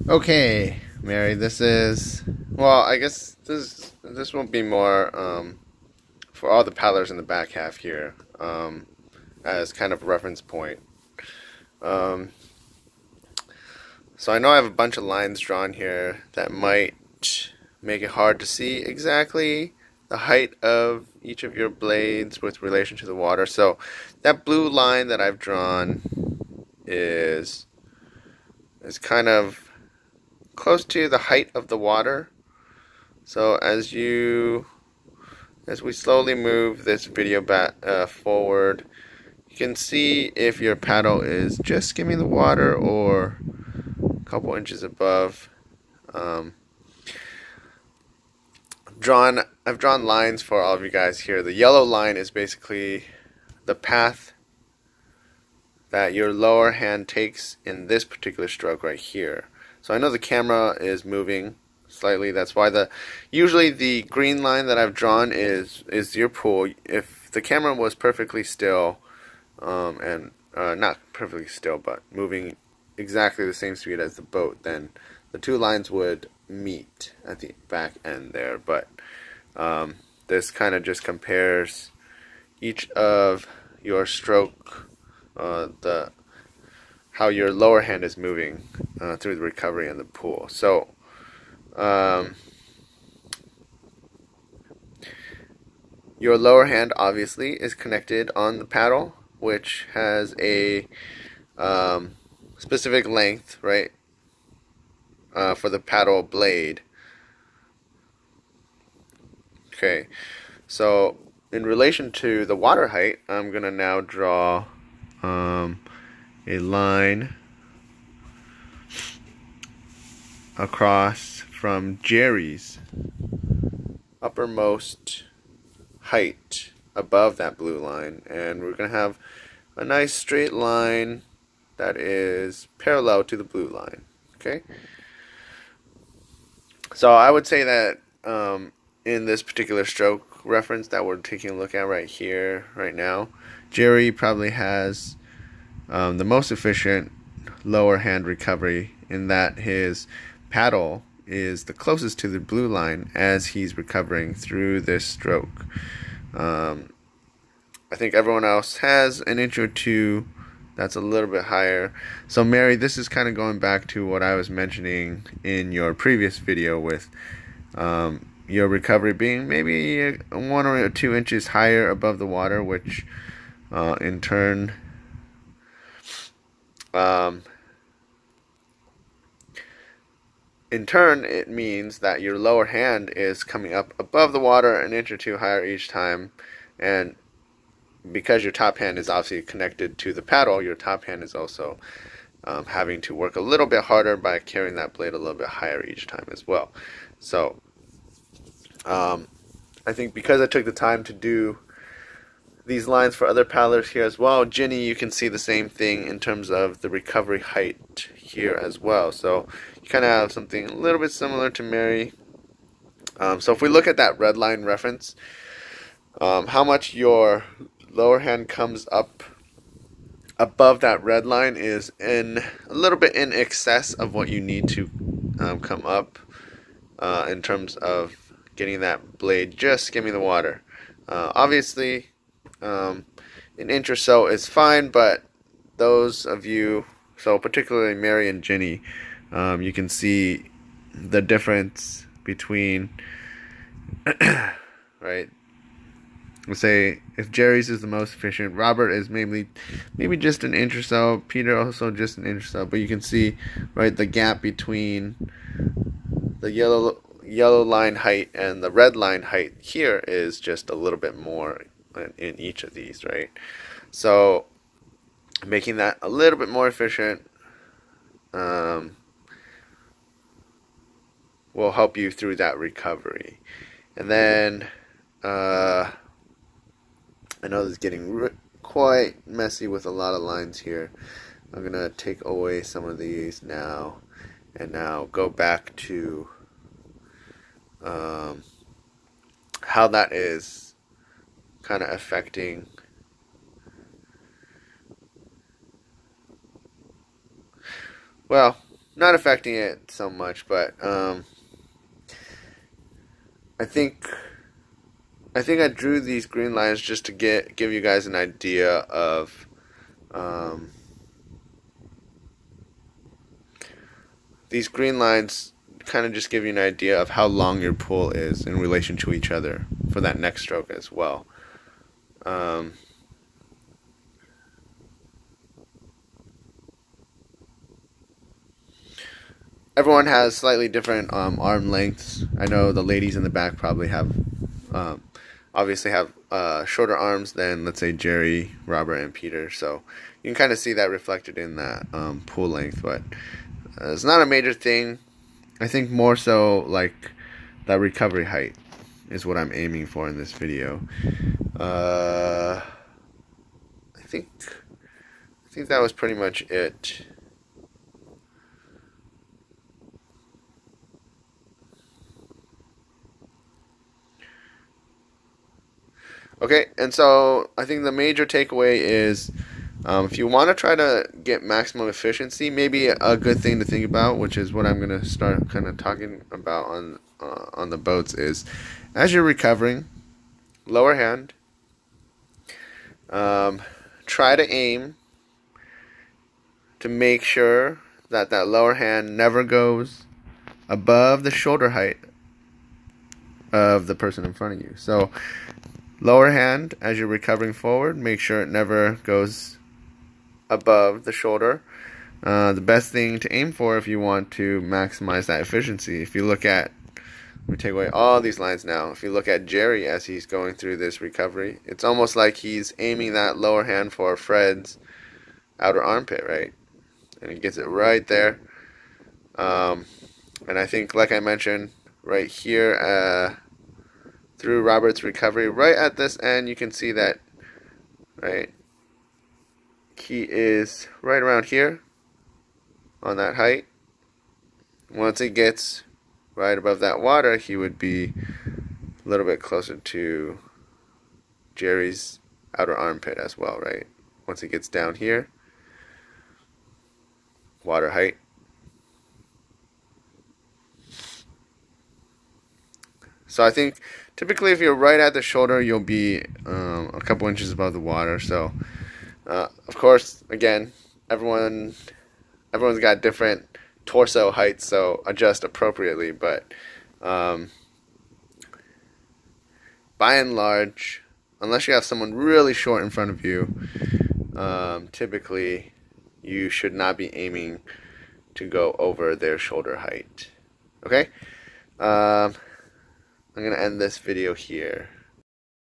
Okay, Mary, this is, well, I guess this won't be more for all the paddlers in the back half here, as kind of a reference point. Um, so I know I have a bunch of lines drawn here that might make it hard to see exactly the height of each of your blades with relation to the water. So that blue line that I've drawn is kind of close to the height of the water. So as we slowly move this video back forward, you can see if your paddle is just skimming the water or a couple inches above. Um, I've drawn lines for all of you guys here. The yellow line is basically the path that your lower hand takes in this particular stroke right here. So I know the camera is moving slightly. That's why usually the green line that I've drawn is your pool. If the camera was perfectly still, and not perfectly still, but moving exactly the same speed as the boat, then the two lines would meet at the back end there. But this kind of just compares each of your stroke, how your lower hand is moving through the recovery and the pool. So your lower hand obviously is connected on the paddle, which has a specific length, right, for the paddle blade. Okay, so in relation to the water height, I'm going to now draw a line across from Jerry's uppermost height above that blue line, and we're going to have a nice straight line that is parallel to the blue line. Okay, so I would say that in this particular stroke reference that we're taking a look at right here, right now, Jerry probably has the most efficient lower hand recovery, in that his paddle is the closest to the blue line as he's recovering through this stroke. I think everyone else has an inch or two that's a little bit higher. So Mary, this is kind of going back to what I was mentioning in your previous video with your recovery being maybe 1 or 2 inches higher above the water, which in turn it means that your lower hand is coming up above the water an inch or two higher each time, and because your top hand is obviously connected to the paddle, your top hand is also having to work a little bit harder by carrying that blade a little bit higher each time as well. So I think because I took the time to do these lines for other paddlers here as well, Jinny, you can see the same thing in terms of the recovery height here as well. So you kind of have something a little bit similar to Mary. So if we look at that red line reference, how much your lower hand comes up above that red line is a little bit in excess of what you need to come up in terms of getting that blade just skimming the water. Obviously, an inch or so is fine, but those of you, so particularly Mary and Jinny, you can see the difference between right. We'll say if Jerry's is the most efficient, Robert is maybe just an inch or so, Peter also just an inch or so, but you can see, right, the gap between the yellow line height and the red line height here is just a little bit more in each of these, right? So making that a little bit more efficient will help you through that recovery. And then I know this is getting quite messy with a lot of lines here. I'm going to take away some of these now, and now go back to how that is kind of affecting well, not affecting it so much, but I think I drew these green lines just to give you guys an idea of these green lines kind of just give you an idea of how long your pull is in relation to each other for that next stroke as well. Everyone has slightly different arm lengths. I know the ladies in the back probably have obviously have shorter arms than, let's say, Jerry, Robert, and Peter. So you can kind of see that reflected in that pull length, but it's not a major thing. I think more so like that recovery height is what I'm aiming for in this video. I think that was pretty much it. Okay, and so I think the major takeaway is if you want to try to get maximum efficiency, maybe a good thing to think about, which is what I'm going to start kind of talking about on the boats, is as you're recovering, lower hand, try to aim to make sure that that lower hand never goes above the shoulder height of the person in front of you. So lower hand, as you're recovering forward, make sure it never goes above the shoulder. The best thing to aim for if you want to maximize that efficiency. If you look at, let me take away all these lines now. If you look at Jerry as he's going through this recovery, it's almost like he's aiming that lower hand for Fred's outer armpit, right? And he gets it right there. And I think, like I mentioned, right here, through Robert's recovery, right at this end, you can see that, right, he is right around here on that height. Once he gets right above that water, he would be a little bit closer to Jerry's outer armpit as well, right? Once he gets down here, water height. So I think typically if you're right at the shoulder, you'll be a couple inches above the water. So of course, again, everyone's got different torso heights, so adjust appropriately. But by and large, unless you have someone really short in front of you, typically you should not be aiming to go over their shoulder height. Okay? I'm going to end this video here.